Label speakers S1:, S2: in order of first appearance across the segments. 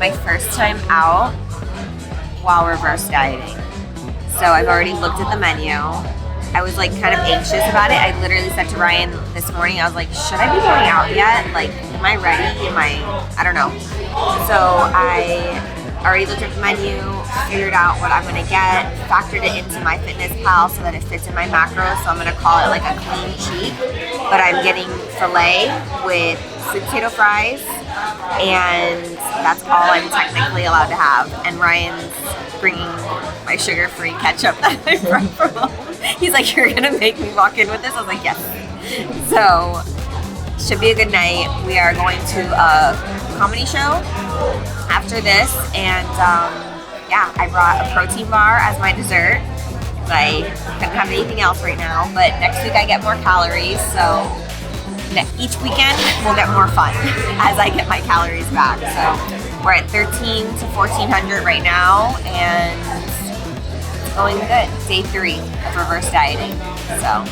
S1: my first time out while reverse dieting. So I've already looked at the menu. I was like kind of anxious about it. I literally said to Ryan this morning, I was like, should I be going out yet? Like, am I ready? I don't know. So I already looked at the menu, figured out what I'm gonna get, factored it into my MyFitnessPal so that it fits in my macros. So I'm gonna call it like a clean cheat. But I'm getting filet with sweet potato fries, and that's all I'm technically allowed to have. And Ryan's bringing my sugar-free ketchup that I brought from home. He's like, you're gonna make me walk in with this? I was like, yes. So, should be a good night. We are going to a comedy show after this, and yeah, I brought a protein bar as my dessert. I couldn't have anything else right now, but next week I get more calories, so each weekend will get more fun as I get my calories back. So we're at 13 to 1400 right now, and it's going good. Day 3 of reverse dieting. So.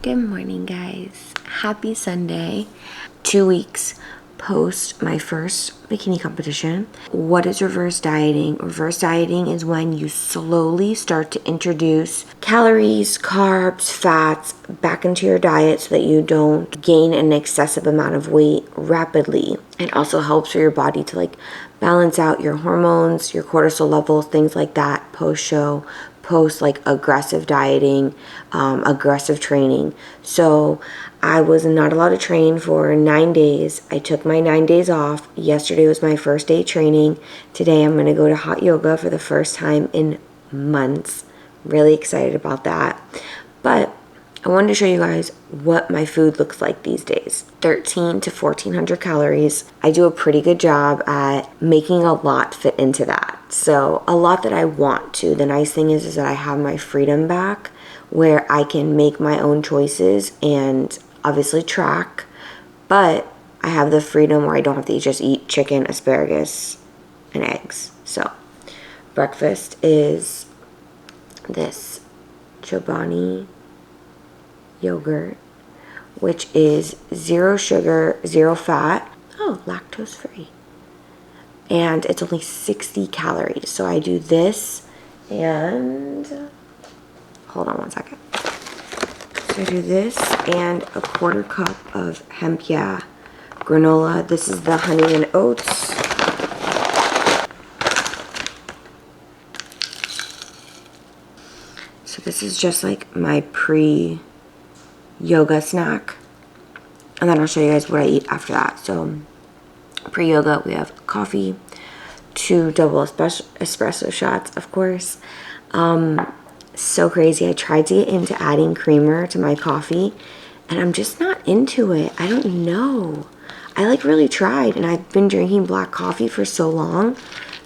S1: Good morning, guys. Happy Sunday. 2 weeks post my first bikini competition. What is reverse dieting? Reverse dieting is when you slowly start to introduce calories, carbs, fats back into your diet so that you don't gain an excessive amount of weight rapidly. It also helps for your body to like balance out your hormones, your cortisol levels, things like that post-show, post like aggressive dieting, aggressive training. So I was not allowed to train for 9 days. I took my 9 days off. Yesterday was my first day training. Today I'm going to go to hot yoga for the first time in months. Really excited about that. But I wanted to show you guys what my food looks like these days. 13 to 1400 calories. I do a pretty good job at making a lot fit into that. So a lot that I want to. The nice thing is that I have my freedom back where I can make my own choices and obviously track, but I have the freedom where I don't have to just eat chicken, asparagus, and eggs. So breakfast is this Chobani yogurt, which is 0 sugar, 0 fat. Oh, lactose free. And it's only 60 calories. So I do this and hold on one second. So I do this and a 1/4 cup of hemp granola. This is the honey and oats. So this is just like my pre-yoga snack. And then I'll show you guys what I eat after that. So pre-yoga, we have coffee, 2 double espresso shots, of course. So crazy. I tried to get into adding creamer to my coffee, and I'm just not into it. I don't know. I like really tried, and I've been drinking black coffee for so long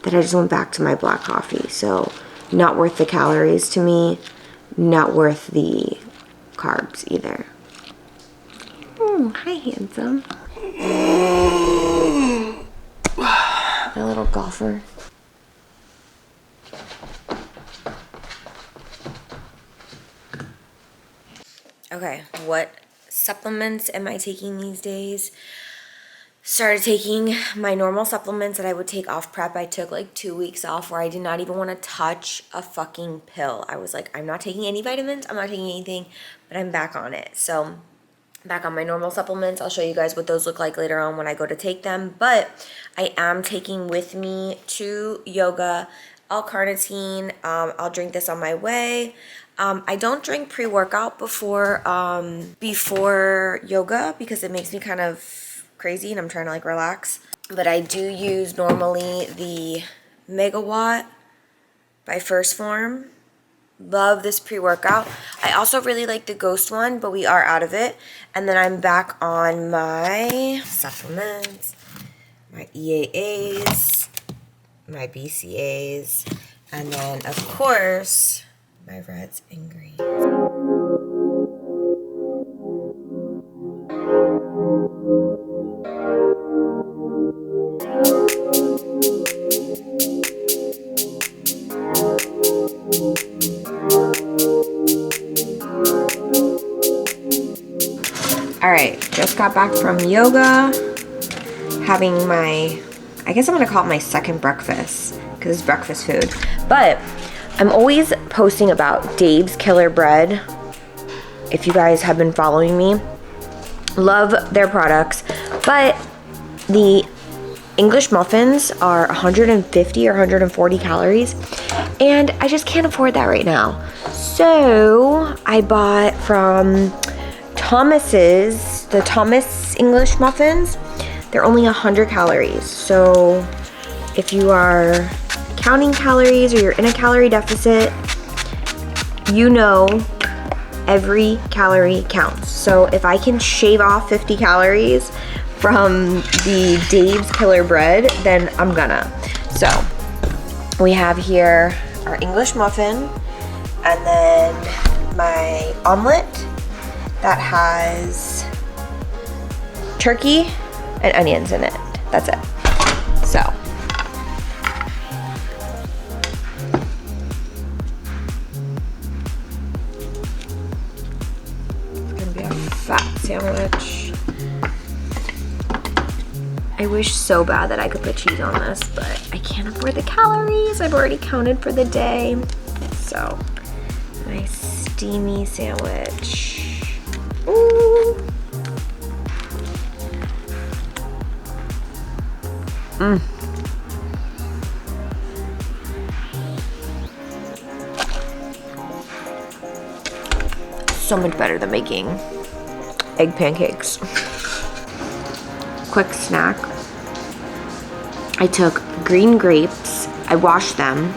S1: that I just went back to my black coffee. So not worth the calories to me, not worth the carbs either. Oh, hi, handsome. My little golfer. Okay, what supplements am I taking these days? Started taking my normal supplements that I would take off prep. I took like 2 weeks off where I did not even want to touch a fucking pill. I was like, I'm not taking any vitamins, I'm not taking anything, but I'm back on it. So back on my normal supplements. I'll show you guys what those look like later on when I go to take them. But I am taking with me to yoga L-carnitine. I'll drink this on my way. I don't drink pre-workout before yoga because it makes me kind of crazy and I'm trying to like relax. But I do use normally the Megawatt by First Form. Love this pre-workout. I also really like the Ghost one, but we are out of it. And then I'm back on my supplements. my EAAs, my BCAs, and then of course, my reds and greens. All right, just got back from yoga, having my, I guess I'm gonna call it my second breakfast, because it's breakfast food. But I'm always posting about Dave's Killer Bread. If you guys have been following me, love their products, but the English muffins are 150 or 140 calories, and I just can't afford that right now. So I bought from Thomas's, the Thomas English muffins. They're only 100 calories. So if you are counting calories or you're in a calorie deficit, you know every calorie counts. So if I can shave off 50 calories from the Dave's Killer Bread, then I'm gonna. So we have here our English muffin, and then my omelet that has turkey and onions in it. That's it. So it's gonna be a fat sandwich. I wish so bad that I could put cheese on this, but I can't afford the calories. I've already counted for the day. So nice steamy sandwich. Ooh. So much better than making egg pancakes. Quick snack. I took green grapes, I washed them,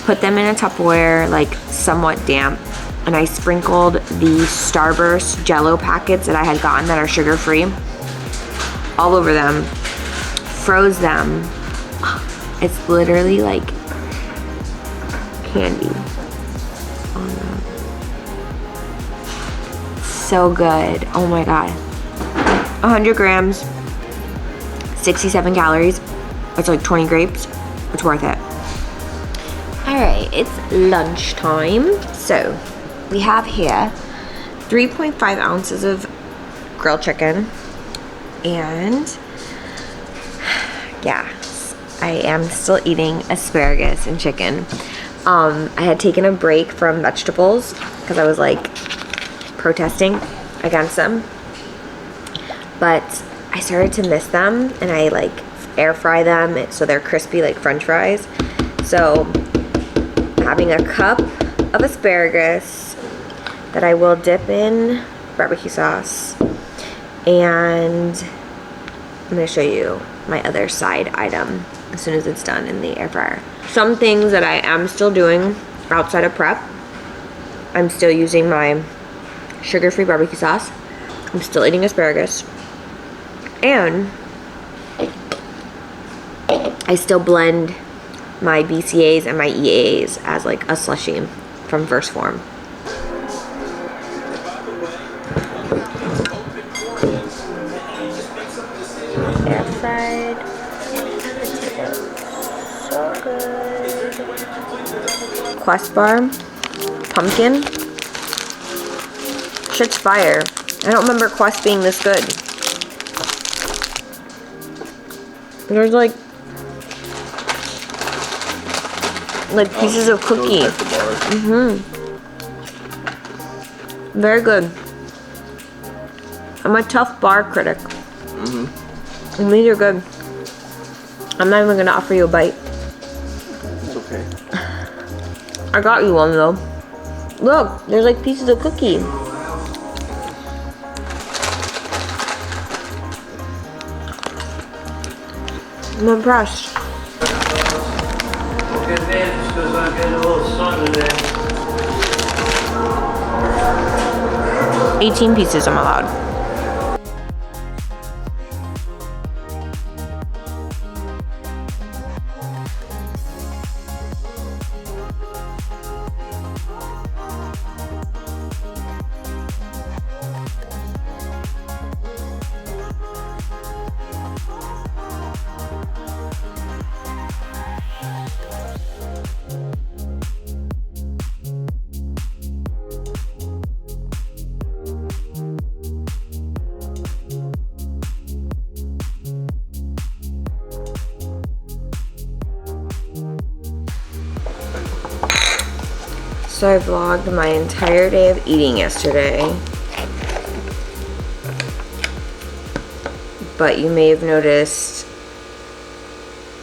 S1: put them in a Tupperware, like somewhat damp, and I sprinkled the Starburst Jello packets that I had gotten that are sugar-free all over them, froze them. It's literally like candy on them. So good. Oh my god. 100 grams, 67 calories. It's like 20 grapes. It's worth it. All right, it's lunchtime. So we have here 3.5 ounces of grilled chicken, and yeah, I am still eating asparagus and chicken. I had taken a break from vegetables because I was like protesting against them, but I started to miss them, and I like air fry them so they're crispy like French fries. So having a cup of asparagus that I will dip in barbecue sauce, and I'm gonna show you my other side item as soon as it's done in the air fryer. Some things that I am still doing outside of prep. I'm still using my sugar-free barbecue sauce. I'm still eating asparagus, and I still blend my BCAs and my EAAs as like a slushie from First Form. Air fried. So good. Quest bar. Pumpkin. Shit's fire. I don't remember Quest being this good. There's like pieces of cookie. Very good. I'm a tough bar critic. And these are good. I'm not even gonna offer you a bite.
S2: It's okay.
S1: I got you one though. Look, there's like pieces of cookie. I'm impressed.
S2: Look at this, because I'm getting a little sun today.
S1: 18 pieces I'm allowed. So I vlogged my entire day of eating yesterday. But you may have noticed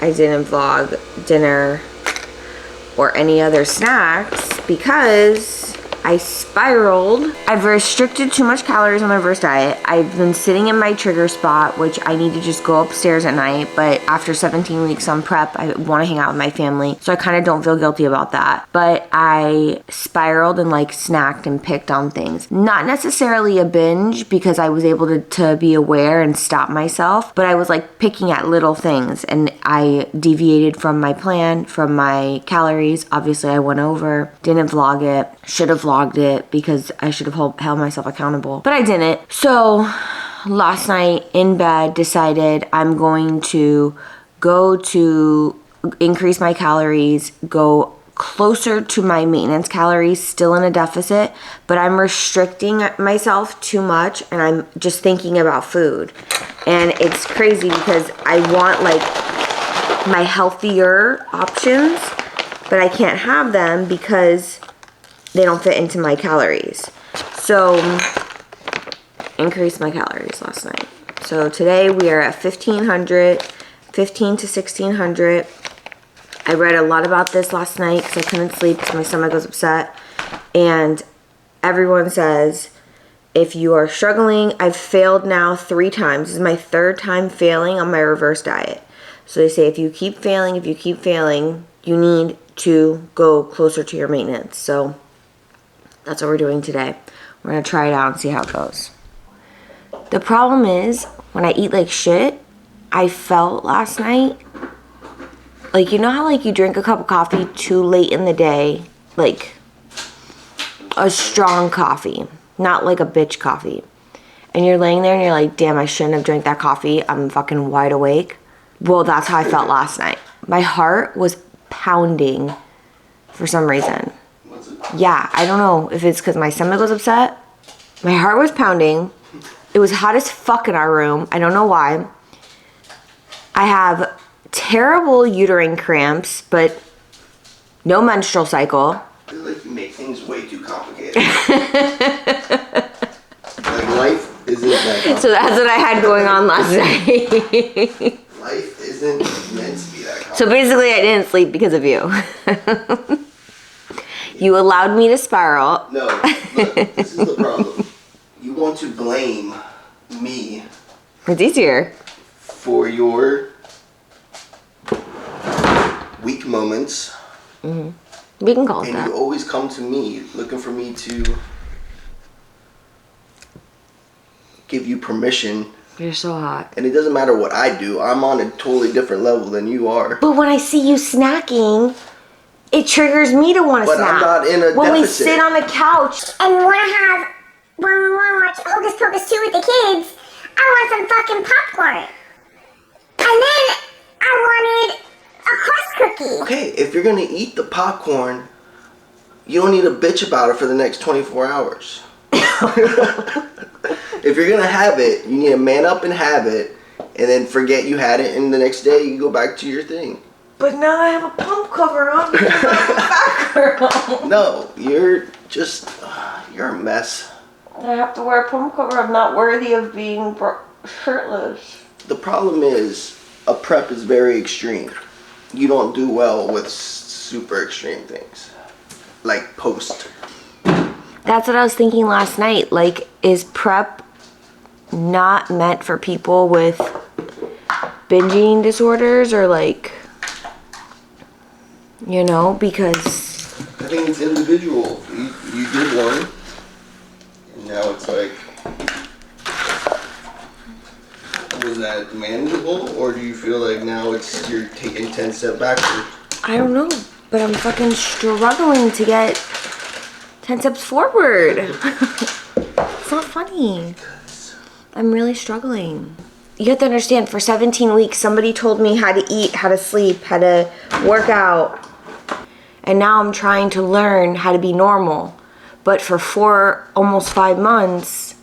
S1: I didn't vlog dinner or any other snacks because I spiraled. I've restricted too much calories on my reverse diet. I've been sitting in my trigger spot, which I need to just go upstairs at night, but after 17 weeks on prep, I want to hang out with my family, so I kind of don't feel guilty about that. But I spiraled and like snacked and picked on things. Not necessarily a binge because I was able to be aware and stop myself, but I was like picking at little things and I deviated from my plan, from my calories. Obviously I went over, didn't vlog it, should have vlogged it because I should have held myself accountable, but I didn't. So last night in bed decided I'm going to go to increase my calories, go closer to my maintenance calories, still in a deficit, but I'm restricting myself too much and I'm just thinking about food. And it's crazy because I want like my healthier options, but I can't have them because they don't fit into my calories. So, increased my calories last night. So today we are at 1500, 15 to 1600. I read a lot about this last night because I couldn't sleep because my stomach was upset. And everyone says, if you are struggling, I've failed now 3 times. This is my 3rd time failing on my reverse diet. So they say if you keep failing, you need to go closer to your maintenance. So that's what we're doing today. We're gonna try it out and see how it goes. The problem is, when I eat like shit, I felt last night, like, you know how like you drink a cup of coffee too late in the day, like a strong coffee, not like a bitch coffee, and you're laying there and you're like, damn, I shouldn't have drank that coffee, I'm fucking wide awake. Well, that's how I felt last night. My heart was pounding for some reason. Yeah, I don't know if it's because my stomach was upset. My heart was pounding. It was hot as fuck in our room. I don't know why. I have terrible uterine cramps, but no menstrual cycle.
S3: I feel like you make things way too complicated. Like life isn't that complicated.
S1: So that's what I had going on last night.
S3: Life isn't meant to be that complicated.
S1: So basically I didn't sleep because of you. You allowed me to spiral.
S3: No, look, this is the problem. You want to blame me.
S1: It's easier.
S3: For your weak moments.
S1: Mm-hmm. We can call it
S3: and
S1: that.
S3: You always come to me looking for me to give you permission.
S1: You're so hot.
S3: And it doesn't matter what I do. I'm on a totally different level than you are.
S1: But when I see you snacking, it triggers me to want to snack.
S3: But I'm not in a
S1: when
S3: deficit.
S1: We sit on the couch
S4: and when we want to watch Hocus Pocus 2 with the kids, I want some fucking popcorn. And then I wanted a crust cookie.
S3: Okay, if you're gonna eat the popcorn, you don't need to bitch about it for the next 24 hours. If you're gonna have it, you need to man up and have it, and then forget you had it, and the next day you go back to your thing.
S1: But now I have a pump cover on because I'm a fat girl.
S3: No, you're just, you're a mess.
S1: I have to wear a pump cover. I'm not worthy of being shirtless.
S3: The problem is, a prep is very extreme. You don't do well with super extreme things, like post.
S1: That's what I was thinking last night. Like, is prep not meant for people with binge eating disorders or like, you know, because
S3: I think it's individual. You did one, and now it's like, was that manageable, or do you feel like now you're taking 10 steps backward?
S1: I don't know, but I'm fucking struggling to get 10 steps forward. It's not funny. I'm really struggling. You have to understand, for 17 weeks, somebody told me how to eat, how to sleep, how to work out. And now I'm trying to learn how to be normal. But for almost 5 months,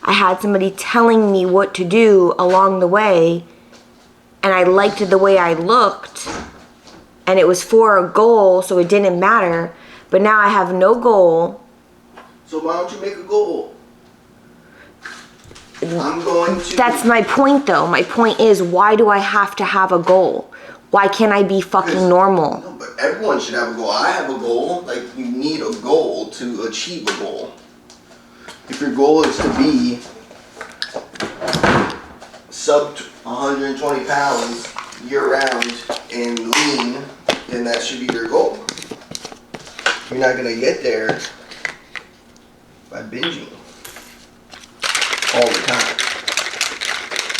S1: I had somebody telling me what to do along the way. And I liked the way I looked. And it was for a goal, so it didn't matter. But now I have no goal.
S3: So why don't you make a goal? I'm going to...
S1: That's my point, though. My point is, why do I have to have a goal? Why can't I be fucking normal?
S3: No, but everyone should have a goal. I have a goal. Like, you need a goal to achieve a goal. If your goal is to be sub 120 pounds year-round and lean, then that should be your goal. You're not going to get there by binging all the time.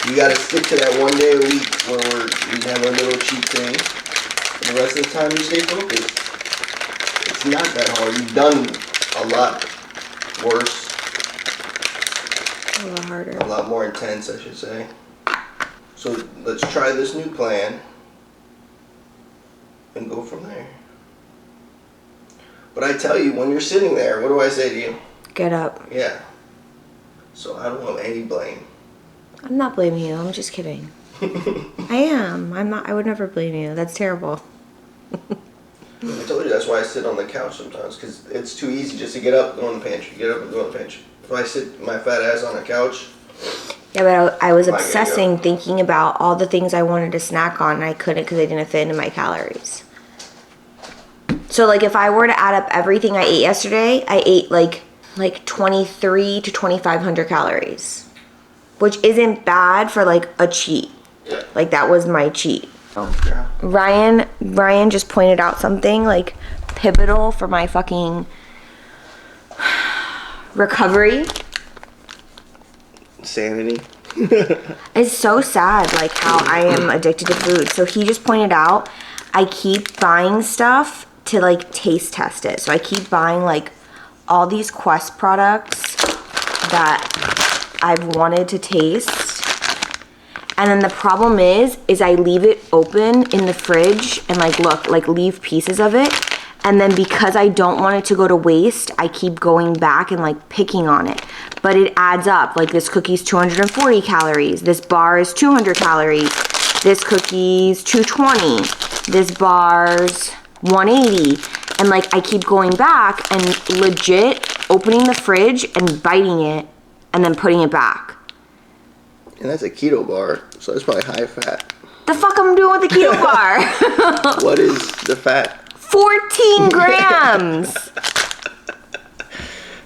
S3: You gotta stick to that one day a week where we have a little cheat day. And the rest of the time you stay focused. It's not that hard. You've done a lot worse.
S1: A lot harder.
S3: A lot more intense, I should say. So let's try this new plan and go from there. But I tell you, when you're sitting there, what do I say to you?
S1: Get up.
S3: Yeah. So I don't want any blame.
S1: I'm not blaming you. I'm just kidding. I am. I'm not. I would never blame you. That's terrible.
S3: I told you that's why I sit on the couch sometimes, because it's too easy just to get up, go in the pantry, get up and go in the pantry. If I sit my fat ass on the couch...
S1: Yeah, but I was obsessing thinking about all the things I wanted to snack on, and I couldn't because they didn't fit into my calories. So, like, if I were to add up everything I ate yesterday, I ate, like 2,300 to 2,500 calories. Which isn't bad for, like, a cheat.
S3: Yeah.
S1: Like, that was my cheat.
S3: Yeah.
S1: Ryan just pointed out something, like, pivotal for my fucking recovery.
S3: Sanity.
S1: It's so sad, like, how I am addicted to food. So he just pointed out, I keep buying stuff to, like, taste test it. So I keep buying, like, all these Quest products that I've wanted to taste. And then the problem is I leave it open in the fridge and, like, look, like, leave pieces of it. And then because I don't want it to go to waste, I keep going back and, like, picking on it. But it adds up. Like, this cookie's 240 calories. This bar is 200 calories. This cookie's 220. This bar's 180. And, like, I keep going back and legit opening the fridge and biting it and then putting it back.
S3: And that's a keto bar, so that's probably high fat.
S1: The fuck I'm doing with the keto bar?
S3: What is the fat?
S1: 14 grams.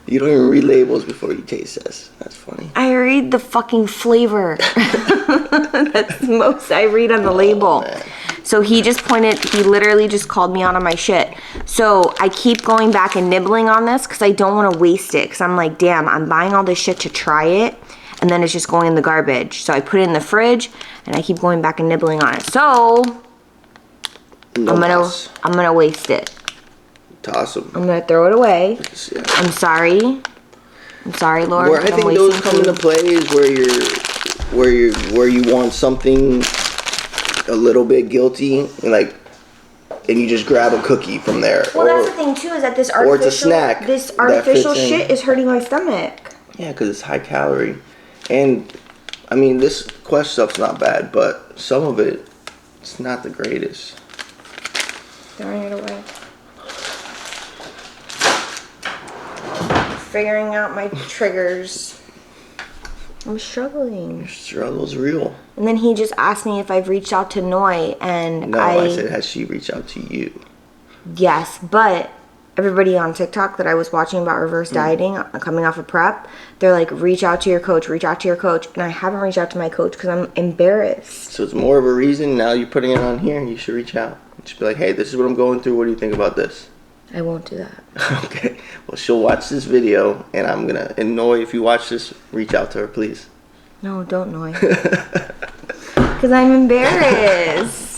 S3: You don't even read labels before you taste this. That's funny.
S1: I read the fucking flavor. That's the most I read on the label.
S3: Man.
S1: So he literally just called me out on my shit. So I keep going back and nibbling on this because I don't want to waste it. Because I'm like, damn, I'm buying all this shit to try it. And then it's just going in the garbage. So I put it in the fridge and I keep going back and nibbling on it. So I'm gonna waste it.
S3: Toss them.
S1: I'm gonna throw it away.
S3: Yeah.
S1: I'm sorry, Lord.
S3: Where I think those come into play is where you want something a little bit guilty, and you just grab a cookie from there.
S1: Well, that's the thing too, is that this
S3: or it's a snack.
S1: This artificial shit is hurting my stomach.
S3: Yeah, because it's high calorie, and I mean this Quest stuff's not bad, but some of it's not the greatest.
S1: Throwing it away. Figuring out my triggers. I'm struggling.
S3: Your struggle's real.
S1: And then he just asked me if I've reached out to Noi, and
S3: No, I said, has she reached out to you?
S1: Yes, but everybody on TikTok that I was watching about reverse dieting, coming off of prep, they're like, reach out to your coach, and I haven't reached out to my coach because I'm embarrassed.
S3: So it's more of a reason now you're putting it on here, and you should reach out. Just be like, hey, this is what I'm going through. What do you think about this?
S1: I won't do that.
S3: Okay. Well, she'll watch this video, and I'm going to annoy if you watch this. Reach out to her, please.
S1: No, don't Noi. Because I'm embarrassed.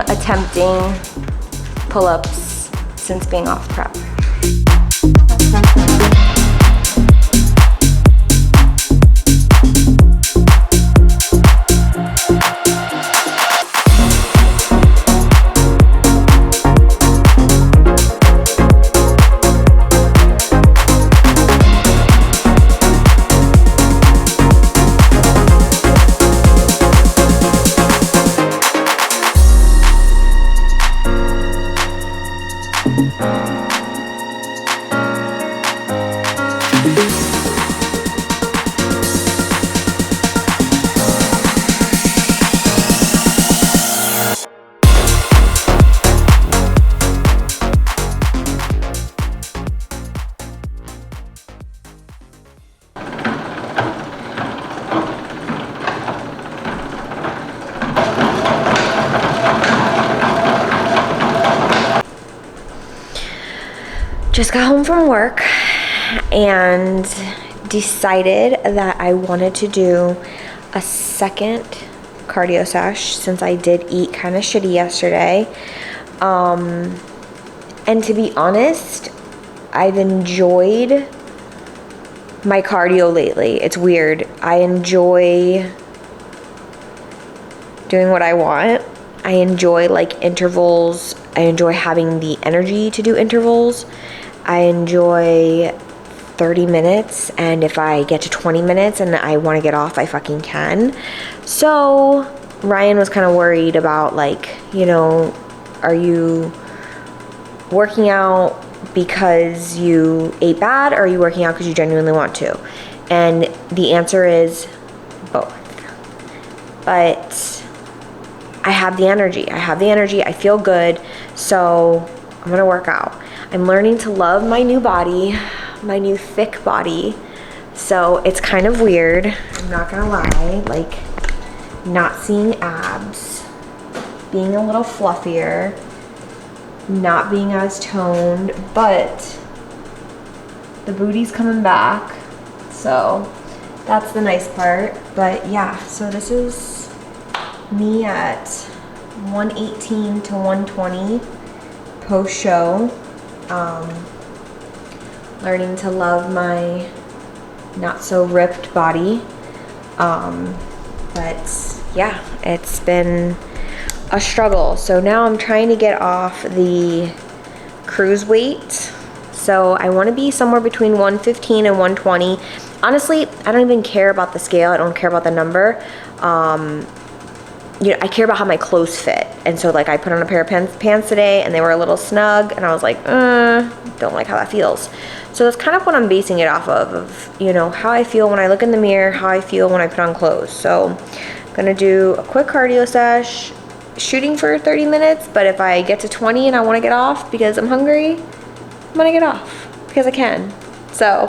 S1: attempting pull-ups since being off prep. Just got home from work and decided that I wanted to do a second cardio sesh since I did eat kind of shitty yesterday. And to be honest, I've enjoyed my cardio lately. It's weird. I enjoy doing what I want. I enjoy like intervals. I enjoy having the energy to do intervals. I enjoy 30 minutes, and if I get to 20 minutes and I want to get off, I fucking can. So Ryan was kind of worried about like, you know, are you working out because you ate bad, or are you working out because you genuinely want to? And the answer is both. But I have the energy. I feel good, so I'm gonna work out. I'm learning to love my new body, my new thick body. So it's kind of weird, I'm not gonna lie, like not seeing abs, being a little fluffier, not being as toned, but the booty's coming back. So that's the nice part. But yeah, so this is me at 118 to 120 post show. Learning to love my not so ripped body. But yeah, it's been a struggle. So now I'm trying to get off the cruise weight. So I want to be somewhere between 115 and 120. Honestly, I don't even care about the scale. I don't care about the number. You know, I care about how my clothes fit. And so like I put on a pair of pants today and they were a little snug and I was like, don't like how that feels. So that's kind of what I'm basing it off of, you know, how I feel when I look in the mirror, how I feel when I put on clothes. So I'm gonna do a quick cardio sesh, shooting for 30 minutes, but if I get to 20 and I wanna get off because I'm hungry, I'm gonna get off because I can. So